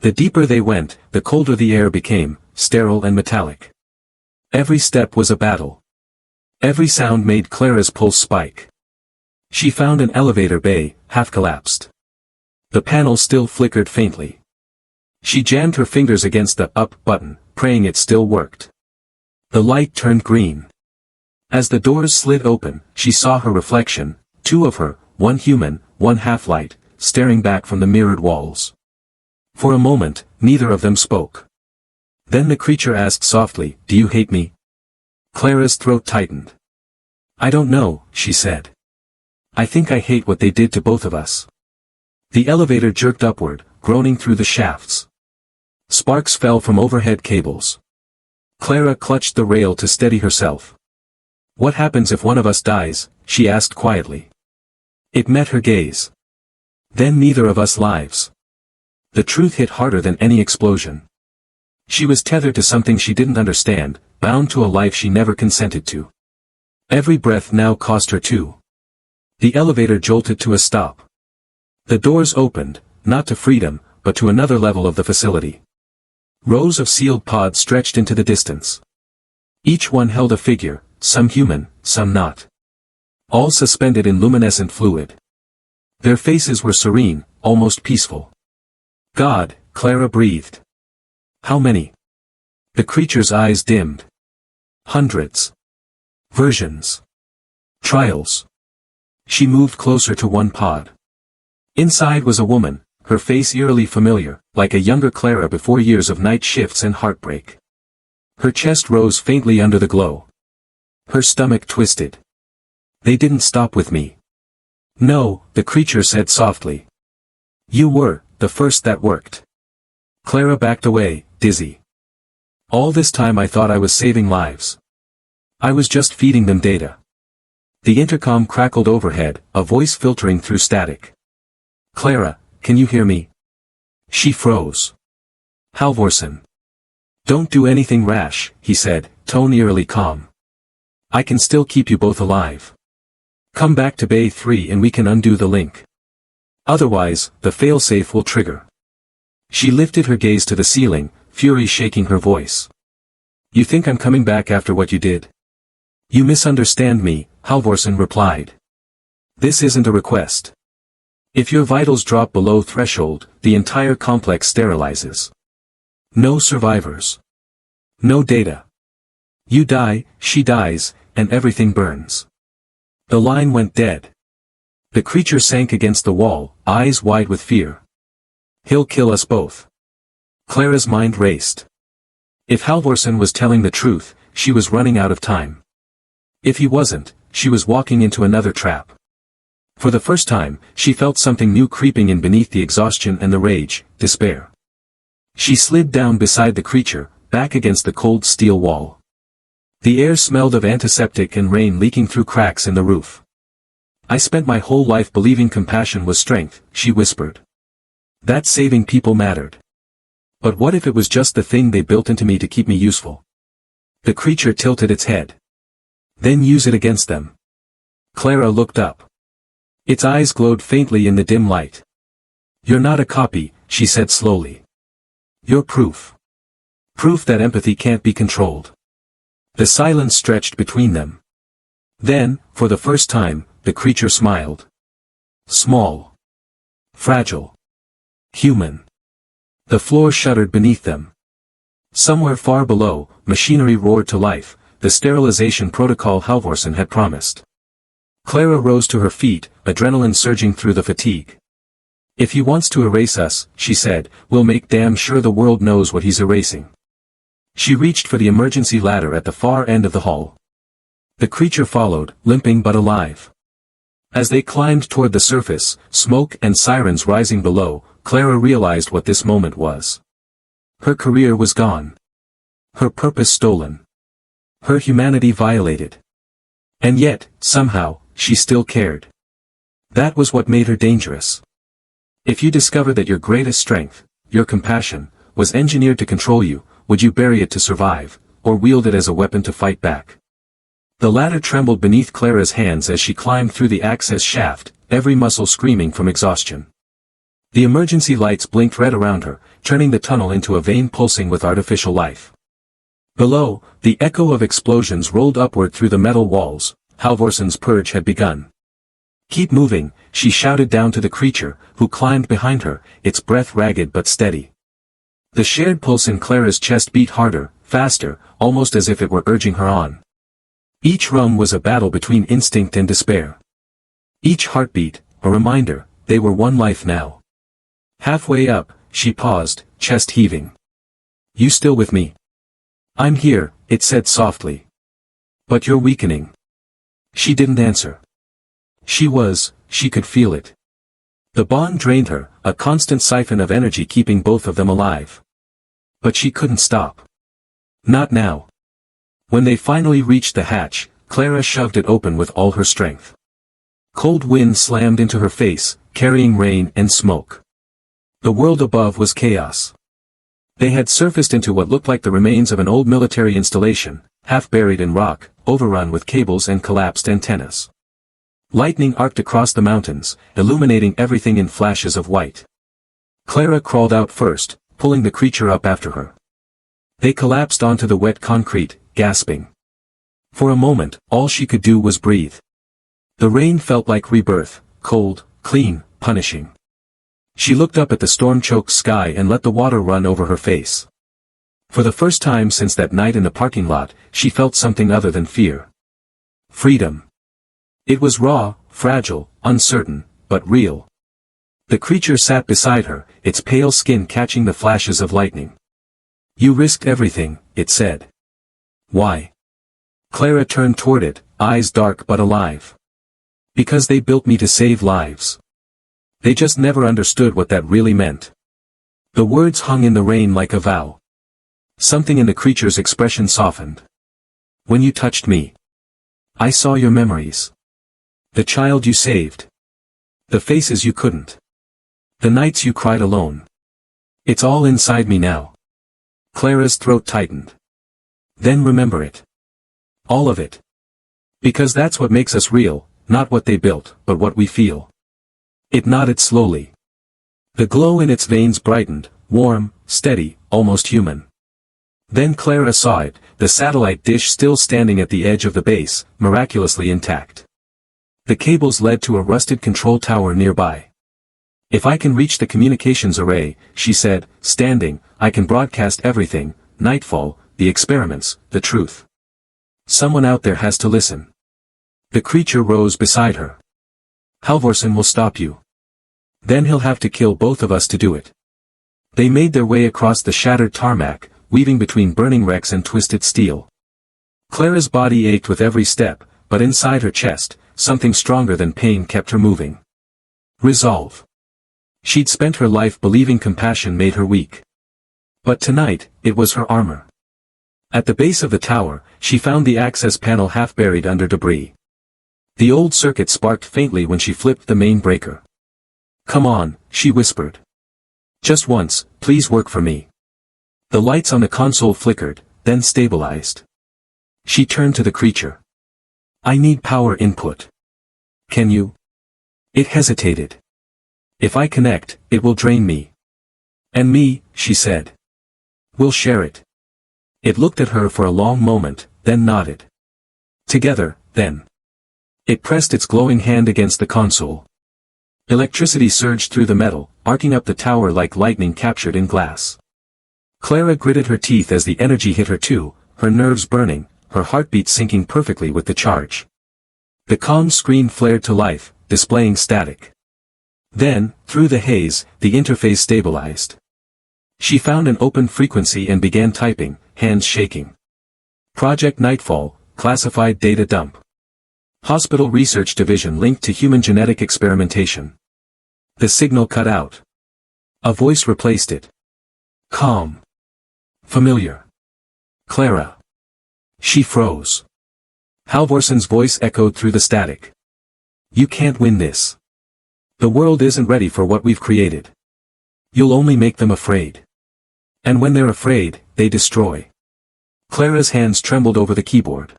The deeper they went, the colder the air became, sterile and metallic. Every step was a battle. Every sound made Clara's pulse spike. She found an elevator bay, half collapsed. The panel still flickered faintly. She jammed her fingers against the up button, praying it still worked. The light turned green. As the doors slid open, she saw her reflection, two of her, one human, one half-light, staring back from the mirrored walls. For a moment, neither of them spoke. Then the creature asked softly, "Do you hate me?" Clara's throat tightened. "I don't know," she said. "I think I hate what they did to both of us." The elevator jerked upward, groaning through the shafts. Sparks fell from overhead cables. Clara clutched the rail to steady herself. "What happens if one of us dies?" she asked quietly. It met her gaze. "Then neither of us lives." The truth hit harder than any explosion. She was tethered to something she didn't understand, bound to a life she never consented to. Every breath now cost her two. The elevator jolted to a stop. The doors opened, not to freedom, but to another level of the facility. Rows of sealed pods stretched into the distance. Each one held a figure, some human, some not. All suspended in luminescent fluid. Their faces were serene, almost peaceful. "God," Clara breathed. "How many?" The creature's eyes dimmed. "Hundreds. Versions. Trials." She moved closer to one pod. Inside was a woman, her face eerily familiar, like a younger Clara before years of night shifts and heartbreak. Her chest rose faintly under the glow. Her stomach twisted. They didn't stop with me. No, the creature said softly. You were the first that worked. Clara backed away, dizzy. All this time I thought I was saving lives. I was just feeding them data. The intercom crackled overhead, a voice filtering through static. Clara, can you hear me? She froze. Halvorsen. Don't do anything rash, he said, tone eerily calm. I can still keep you both alive. Come back to Bay 3 and we can undo the link. Otherwise, the failsafe will trigger. She lifted her gaze to the ceiling, fury shaking her voice. You think I'm coming back after what you did? You misunderstand me, Halvorsen replied. This isn't a request. If your vitals drop below threshold, the entire complex sterilizes. No survivors. No data. You die, she dies, and everything burns. The line went dead. The creature sank against the wall, eyes wide with fear. He'll kill us both. Clara's mind raced. If Halvorsen was telling the truth, she was running out of time. If he wasn't, she was walking into another trap. For the first time, she felt something new creeping in beneath the exhaustion and the rage, despair. She slid down beside the creature, back against the cold steel wall. The air smelled of antiseptic and rain leaking through cracks in the roof. I spent my whole life believing compassion was strength, she whispered. That saving people mattered. But what if it was just the thing they built into me to keep me useful? The creature tilted its head. Then use it against them. Clara looked up. Its eyes glowed faintly in the dim light. You're not a copy, she said slowly. You're proof. Proof that empathy can't be controlled. The silence stretched between them. Then, for the first time, the creature smiled. Small. Fragile. Human. The floor shuddered beneath them. Somewhere far below, machinery roared to life, the sterilization protocol Halvorsen had promised. Clara rose to her feet, adrenaline surging through the fatigue. If he wants to erase us, she said, we'll make damn sure the world knows what he's erasing. She reached for the emergency ladder at the far end of the hall. The creature followed, limping but alive. As they climbed toward the surface, smoke and sirens rising below, Clara realized what this moment was. Her career was gone. Her purpose stolen. Her humanity violated. And yet, somehow, she still cared. That was what made her dangerous. If you discover that your greatest strength, your compassion, was engineered to control you, would you bury it to survive, or wield it as a weapon to fight back? The ladder trembled beneath Clara's hands as she climbed through the access shaft, every muscle screaming from exhaustion. The emergency lights blinked red around her, turning the tunnel into a vein pulsing with artificial life. Below, the echo of explosions rolled upward through the metal walls. Halvorsen's purge had begun. Keep moving, she shouted down to the creature, who climbed behind her, its breath ragged but steady. The shared pulse in Clara's chest beat harder, faster, almost as if it were urging her on. Each rung was a battle between instinct and despair. Each heartbeat, a reminder, they were one life now. Halfway up, she paused, chest heaving. You still with me? I'm here, it said softly. But you're weakening. She didn't answer. She could feel it. The bond drained her, a constant siphon of energy keeping both of them alive. But she couldn't stop. Not now. When they finally reached the hatch, Clara shoved it open with all her strength. Cold wind slammed into her face, carrying rain and smoke. The world above was chaos. They had surfaced into what looked like the remains of an old military installation, half buried in rock, overrun with cables and collapsed antennas. Lightning arced across the mountains, illuminating everything in flashes of white. Clara crawled out first, pulling the creature up after her. They collapsed onto the wet concrete, gasping. For a moment, all she could do was breathe. The rain felt like rebirth, cold, clean, punishing. She looked up at the storm-choked sky and let the water run over her face. For the first time since that night in the parking lot, she felt something other than fear. Freedom. It was raw, fragile, uncertain, but real. The creature sat beside her, its pale skin catching the flashes of lightning. You risked everything, it said. Why? Clara turned toward it, eyes dark but alive. Because they built me to save lives. They just never understood what that really meant. The words hung in the rain like a vow. Something in the creature's expression softened. When you touched me, I saw your memories. The child you saved. The faces you couldn't. The nights you cried alone. It's all inside me now. Clara's throat tightened. Then remember it. All of it. Because that's what makes us real, not what they built, but what we feel. It nodded slowly. The glow in its veins brightened, warm, steady, almost human. Then Clara saw it, the satellite dish still standing at the edge of the base, miraculously intact. The cables led to a rusted control tower nearby. If I can reach the communications array, she said, standing, I can broadcast everything, nightfall, the experiments, the truth. Someone out there has to listen. The creature rose beside her. Halvorsen will stop you. Then he'll have to kill both of us to do it. They made their way across the shattered tarmac, weaving between burning wrecks and twisted steel. Clara's body ached with every step, but inside her chest, something stronger than pain kept her moving. Resolve. She'd spent her life believing compassion made her weak. But tonight, it was her armor. At the base of the tower, she found the access panel half buried under debris. The old circuit sparked faintly when she flipped the main breaker. Come on, she whispered. Just once, please work for me. The lights on the console flickered, then stabilized. She turned to the creature. I need power input. Can you? It hesitated. If I connect, it will drain me. And me, she said. We'll share it. It looked at her for a long moment, then nodded. Together, then. It pressed its glowing hand against the console. Electricity surged through the metal, arcing up the tower like lightning captured in glass. Clara gritted her teeth as the energy hit her too, her nerves burning, her heartbeat syncing perfectly with the charge. The comm screen flared to life, displaying static. Then, through the haze, the interface stabilized. She found an open frequency and began typing, hands shaking. Project Nightfall, classified data dump. Hospital Research Division linked to human genetic experimentation. The signal cut out. A voice replaced it. Calm. Familiar. Clara. She froze. Halvorsen's voice echoed through the static. You can't win this. The world isn't ready for what we've created. You'll only make them afraid. And when they're afraid, they destroy. Clara's hands trembled over the keyboard.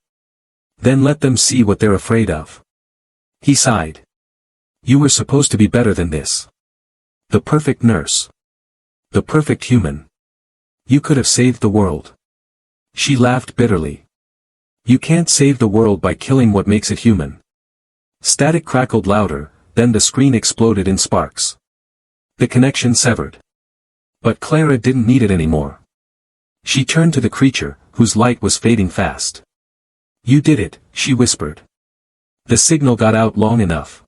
Then let them see what they're afraid of. He sighed. You were supposed to be better than this. The perfect nurse. The perfect human. You could have saved the world. She laughed bitterly. You can't save the world by killing what makes it human. Static crackled louder, then the screen exploded in sparks. The connection severed. But Clara didn't need it anymore. She turned to the creature, whose light was fading fast. You did it, she whispered. The signal got out long enough.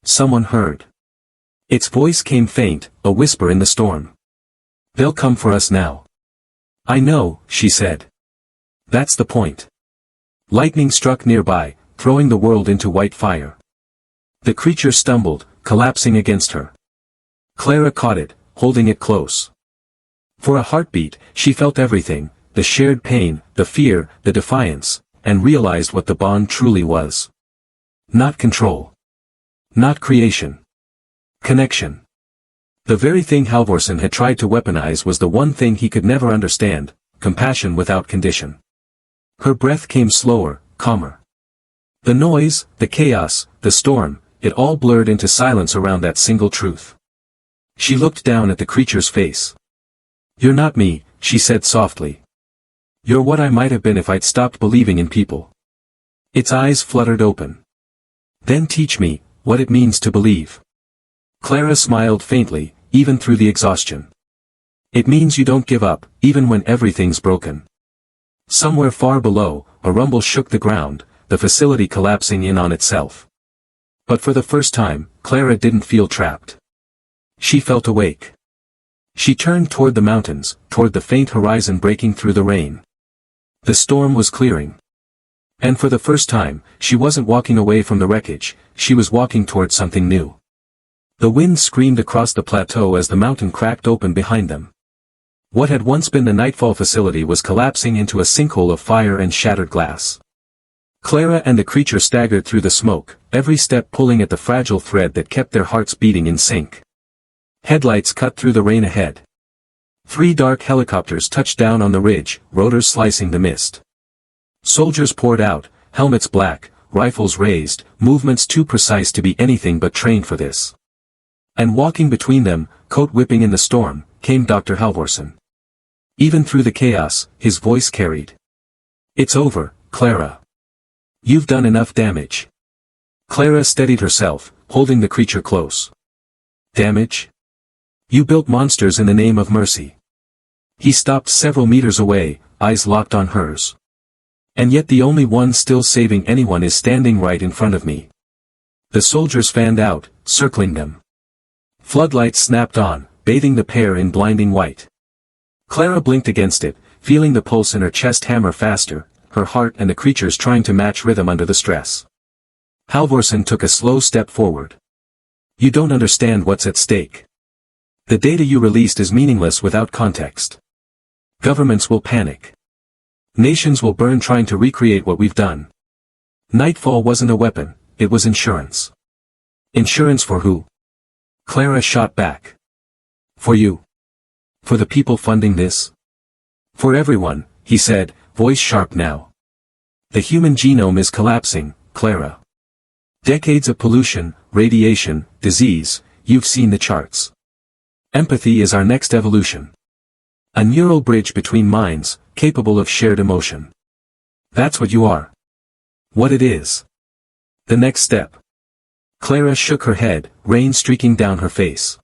Someone heard. Its voice came faint, a whisper in the storm. They'll come for us now. I know, she said. That's the point. Lightning struck nearby, throwing the world into white fire. The creature stumbled, collapsing against her. Clara caught it, holding it close. For a heartbeat, she felt everything, the shared pain, the fear, the defiance, and realized what the bond truly was. Not control. Not creation. Connection. The very thing Halvorsen had tried to weaponize was the one thing he could never understand, compassion without condition. Her breath came slower, calmer. The noise, the chaos, the storm, it all blurred into silence around that single truth. She looked down at the creature's face. You're not me, she said softly. You're what I might have been if I'd stopped believing in people. Its eyes fluttered open. Then teach me what it means to believe. Clara smiled faintly, even through the exhaustion. It means you don't give up, even when everything's broken. Somewhere far below, a rumble shook the ground, the facility collapsing in on itself. But for the first time, Clara didn't feel trapped. She felt awake. She turned toward the mountains, toward the faint horizon breaking through the rain. The storm was clearing. And for the first time, she wasn't walking away from the wreckage, she was walking toward something new. The wind screamed across the plateau as the mountain cracked open behind them. What had once been the Nightfall facility was collapsing into a sinkhole of fire and shattered glass. Clara and the creature staggered through the smoke, every step pulling at the fragile thread that kept their hearts beating in sync. Headlights cut through the rain ahead. 3 dark helicopters touched down on the ridge, rotors slicing the mist. Soldiers poured out, helmets black, rifles raised, movements too precise to be anything but trained for this. And walking between them, coat whipping in the storm, came Dr. Halvorsen. Even through the chaos, his voice carried. "It's over, Clara. You've done enough damage." Clara steadied herself, holding the creature close. "Damage? You built monsters in the name of mercy." He stopped several meters away, eyes locked on hers. "And yet the only one still saving anyone is standing right in front of me." The soldiers fanned out, circling them. Floodlights snapped on, bathing the pair in blinding white. Clara blinked against it, feeling the pulse in her chest hammer faster, her heart and the creature's trying to match rhythm under the stress. Halvorsen took a slow step forward. "You don't understand what's at stake. The data you released is meaningless without context. Governments will panic. Nations will burn trying to recreate what we've done. Nightfall wasn't a weapon, it was insurance." "Insurance for who?" Clara shot back. "For you. For the people funding this." "For everyone," he said, voice sharp now. "The human genome is collapsing, Clara. Decades of pollution, radiation, disease, you've seen the charts. Empathy is our next evolution. A neural bridge between minds, capable of shared emotion. That's what you are. What it is. The next step." Clara shook her head, rain streaking down her face.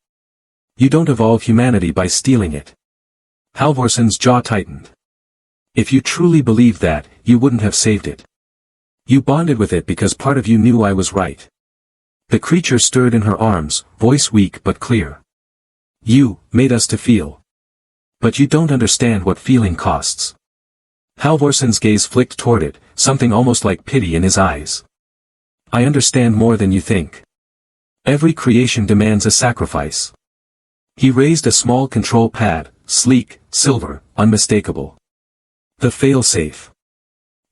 "You don't evolve humanity by stealing it." Halvorsen's jaw tightened. "If you truly believed that, you wouldn't have saved it. You bonded with it because part of you knew I was right." The creature stirred in her arms, voice weak but clear. "You made us to feel. But you don't understand what feeling costs." Halvorsen's gaze flicked toward it, something almost like pity in his eyes. "I understand more than you think. Every creation demands a sacrifice." He raised a small control pad, sleek, silver, unmistakable. "The fail-safe."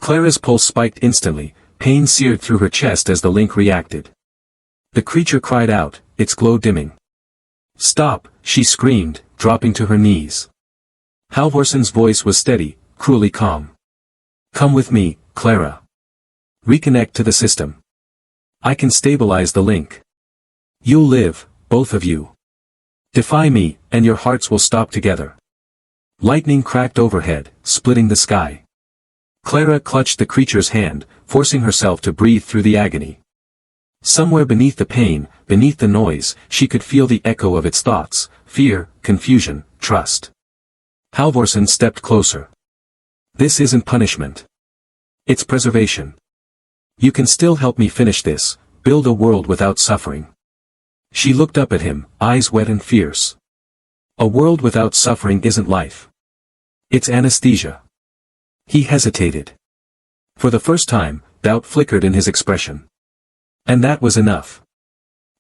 Clara's pulse spiked instantly, pain seared through her chest as the link reacted. The creature cried out, its glow dimming. "Stop," she screamed, dropping to her knees. Halvorsen's voice was steady, cruelly calm. "Come with me, Clara. Reconnect to the system. I can stabilize the link. You'll live, both of you. Defy me, and your hearts will stop together." Lightning cracked overhead, splitting the sky. Clara clutched the creature's hand, forcing herself to breathe through the agony. Somewhere beneath the pain, beneath the noise, she could feel the echo of its thoughts, fear, confusion, trust. Halvorsen stepped closer. "This isn't punishment. It's preservation. You can still help me finish this, build a world without suffering." She looked up at him, eyes wet and fierce. "A world without suffering isn't life. It's anesthesia." He hesitated. For the first time, doubt flickered in his expression. And that was enough.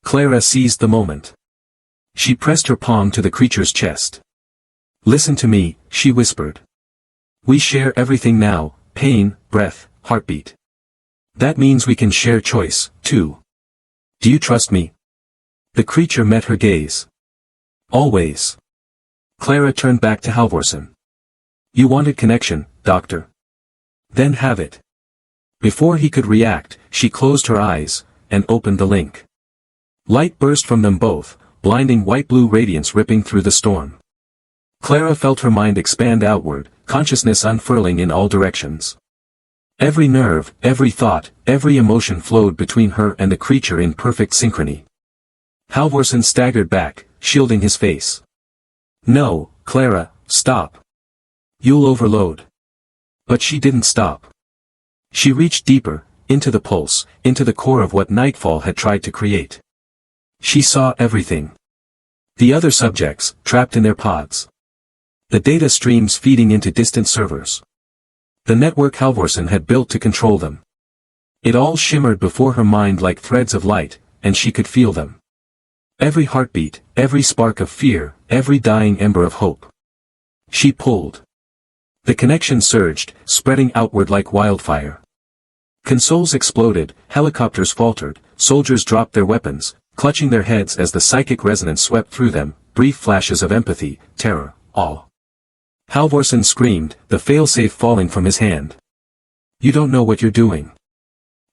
Clara seized the moment. She pressed her palm to the creature's chest. "Listen to me," she whispered. "We share everything now, pain, breath, heartbeat. That means we can share choice, too. Do you trust me?" The creature met her gaze. "Always." Clara turned back to Halvorsen. "You wanted connection, Doctor. Then have it." Before he could react, she closed her eyes, and opened the link. Light burst from them both, blinding white-blue radiance ripping through the storm. Clara felt her mind expand outward, consciousness unfurling in all directions. Every nerve, every thought, every emotion flowed between her and the creature in perfect synchrony. Halvorsen staggered back, shielding his face. "No, Clara, stop. You'll overload." But she didn't stop. She reached deeper, into the pulse, into the core of what Nightfall had tried to create. She saw everything. The other subjects, trapped in their pods. The data streams feeding into distant servers. The network Halvorsen had built to control them. It all shimmered before her mind like threads of light, and she could feel them. Every heartbeat, every spark of fear, every dying ember of hope. She pulled. The connection surged, spreading outward like wildfire. Consoles exploded, helicopters faltered, soldiers dropped their weapons, clutching their heads as the psychic resonance swept through them, brief flashes of empathy, terror, awe. Halvorsen screamed, the failsafe falling from his hand. "You don't know what you're doing."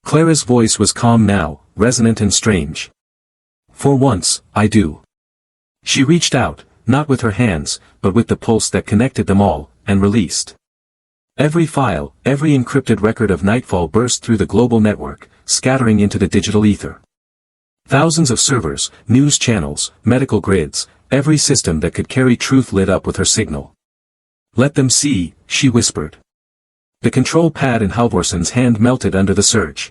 Clara's voice was calm now, resonant and strange. "For once, I do." She reached out, not with her hands, but with the pulse that connected them all, and released. Every file, every encrypted record of Nightfall burst through the global network, scattering into the digital ether. Thousands of servers, news channels, medical grids, every system that could carry truth lit up with her signal. "Let them see," she whispered. The control pad in Halvorsen's hand melted under the surge.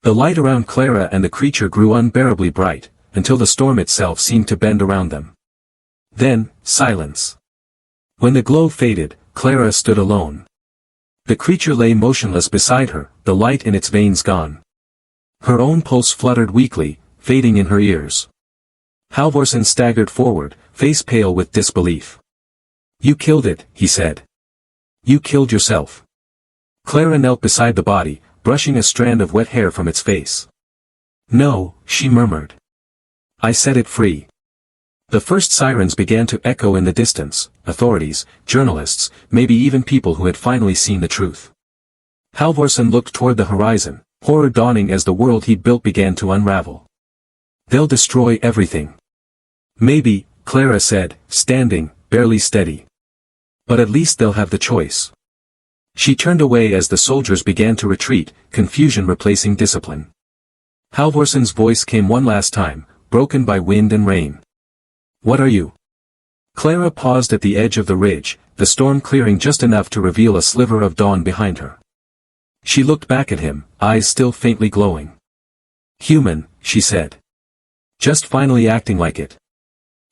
The light around Clara and the creature grew unbearably bright, until the storm itself seemed to bend around them. Then, silence. When the glow faded, Clara stood alone. The creature lay motionless beside her, the light in its veins gone. Her own pulse fluttered weakly, fading in her ears. Halvorsen staggered forward, face pale with disbelief. "You killed it," he said. "You killed yourself." Clara knelt beside the body, brushing a strand of wet hair from its face. "No," she murmured. "I set it free." The first sirens began to echo in the distance, authorities, journalists, maybe even people who had finally seen the truth. Halvorsen looked toward the horizon, horror dawning as the world he'd built began to unravel. "They'll destroy everything." "Maybe," Clara said, standing, barely steady. "But at least they'll have the choice." She turned away as the soldiers began to retreat, confusion replacing discipline. Halvorsen's voice came one last time, broken by wind and rain. "What are you?" Clara paused at the edge of the ridge, the storm clearing just enough to reveal a sliver of dawn behind her. She looked back at him, eyes still faintly glowing. "Human," she said. "Just finally acting like it."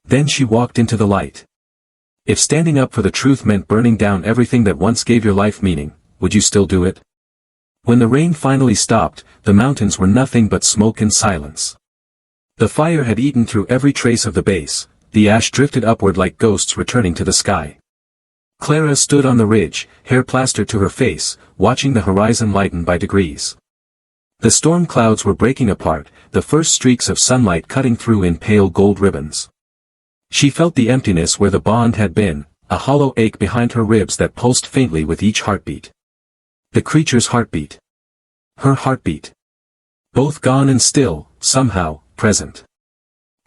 Then she walked into the light. "If standing up for the truth meant burning down everything that once gave your life meaning, would you still do it?" When the rain finally stopped, the mountains were nothing but smoke and silence. The fire had eaten through every trace of the base, the ash drifted upward like ghosts returning to the sky. Clara stood on the ridge, hair plastered to her face, watching the horizon lighten by degrees. The storm clouds were breaking apart, the first streaks of sunlight cutting through in pale gold ribbons. She felt the emptiness where the bond had been, a hollow ache behind her ribs that pulsed faintly with each heartbeat. The creature's heartbeat. Her heartbeat. Both gone and still, somehow, present.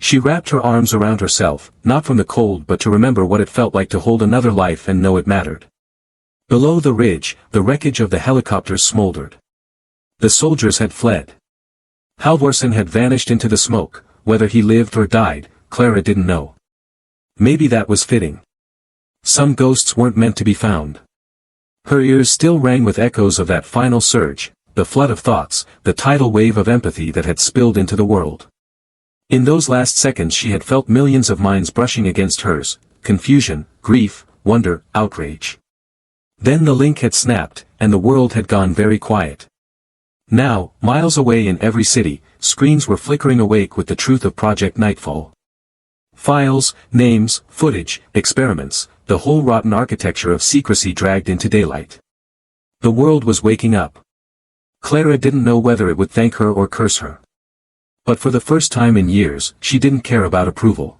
She wrapped her arms around herself, not from the cold but to remember what it felt like to hold another life and know it mattered. Below the ridge, the wreckage of the helicopters smoldered. The soldiers had fled. Halvorsen had vanished into the smoke, whether he lived or died, Clara didn't know. Maybe that was fitting. Some ghosts weren't meant to be found. Her ears still rang with echoes of that final surge, the flood of thoughts, the tidal wave of empathy that had spilled into the world. In those last seconds she had felt millions of minds brushing against hers, confusion, grief, wonder, outrage. Then the link had snapped, and the world had gone very quiet. Now, miles away in every city, screens were flickering awake with the truth of Project Nightfall. Files, names, footage, experiments, the whole rotten architecture of secrecy dragged into daylight. The world was waking up. Clara didn't know whether it would thank her or curse her. But for the first time in years, she didn't care about approval.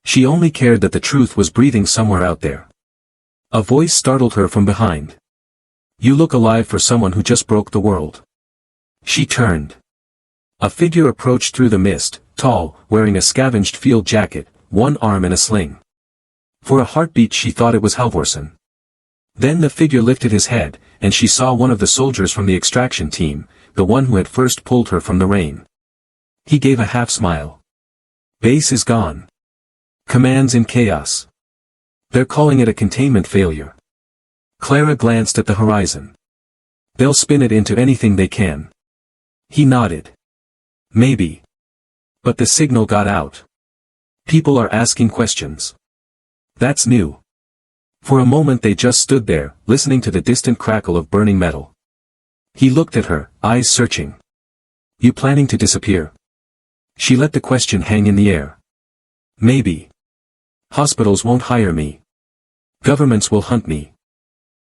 She only cared that the truth was breathing somewhere out there. A voice startled her from behind. "You look alive for someone who just broke the world." She turned. A figure approached through the mist, tall, wearing a scavenged field jacket, one arm in a sling. For a heartbeat she thought it was Halvorsen. Then the figure lifted his head, and she saw one of the soldiers from the extraction team, the one who had first pulled her from the rain. He gave a half-smile. "Base is gone. Command's in chaos. They're calling it a containment failure." Clara glanced at the horizon. "They'll spin it into anything they can." He nodded. "Maybe. But the signal got out. People are asking questions. That's new." For a moment they just stood there, listening to the distant crackle of burning metal. He looked at her, eyes searching. You planning to disappear? She let the question hang in the air. Maybe. Hospitals won't hire me. Governments will hunt me.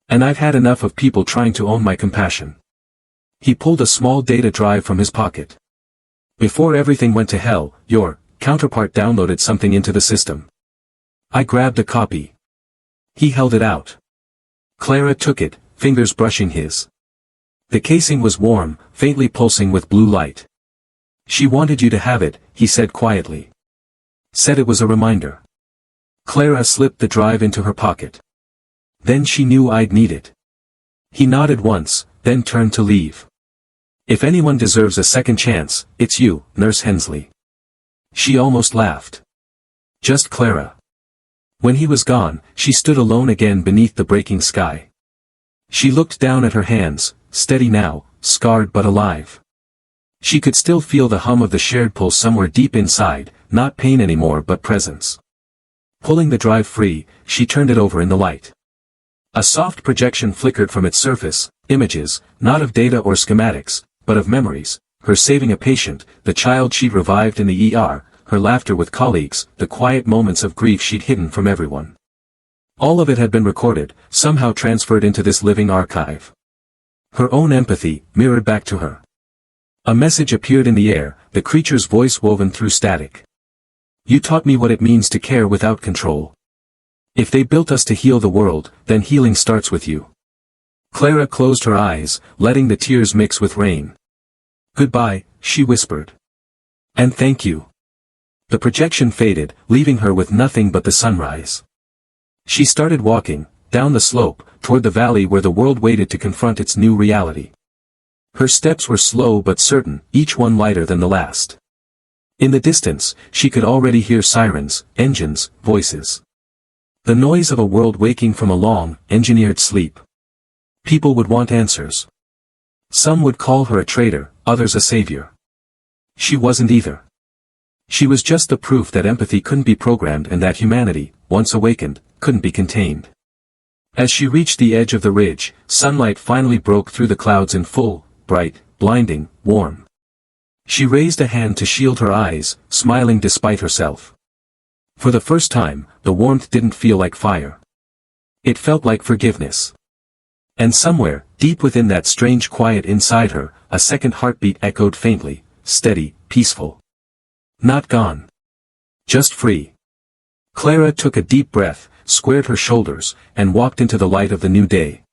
And I've had enough of people trying to own my compassion. He pulled a small data drive from his pocket. Before everything went to hell, your counterpart downloaded something into the system. I grabbed a copy. He held it out. Clara took it, fingers brushing his. The casing was warm, faintly pulsing with blue light. She wanted you to have it, he said quietly. Said it was a reminder. Clara slipped the drive into her pocket. Then she knew I'd need it. He nodded once, then turned to leave. If anyone deserves a second chance, it's you, Nurse Hensley. She almost laughed. Just Clara. When he was gone, she stood alone again beneath the breaking sky. She looked down at her hands, steady now, scarred but alive. She could still feel the hum of the shared pulse somewhere deep inside, not pain anymore but presence. Pulling the drive free, she turned it over in the light. A soft projection flickered from its surface, images, not of data or schematics, but of memories, her saving a patient, the child she'd revived in the ER, her laughter with colleagues, the quiet moments of grief she'd hidden from everyone. All of it had been recorded, somehow transferred into this living archive. Her own empathy, mirrored back to her. A message appeared in the air, the creature's voice woven through static. You taught me what it means to care without control. If they built us to heal the world, then healing starts with you. Clara closed her eyes, letting the tears mix with rain. Goodbye, she whispered. And thank you. The projection faded, leaving her with nothing but the sunrise. She started walking, down the slope, toward the valley where the world waited to confront its new reality. Her steps were slow but certain, each one lighter than the last. In the distance, she could already hear sirens, engines, voices. The noise of a world waking from a long, engineered sleep. People would want answers. Some would call her a traitor, others a savior. She wasn't either. She was just the proof that empathy couldn't be programmed and that humanity, once awakened, couldn't be contained. As she reached the edge of the ridge, sunlight finally broke through the clouds in full, bright, blinding, warm. She raised a hand to shield her eyes, smiling despite herself. For the first time, the warmth didn't feel like fire. It felt like forgiveness. And somewhere, deep within that strange quiet inside her, a second heartbeat echoed faintly, steady, peaceful. Not gone. Just free. Clara took a deep breath, squared her shoulders, and walked into the light of the new day.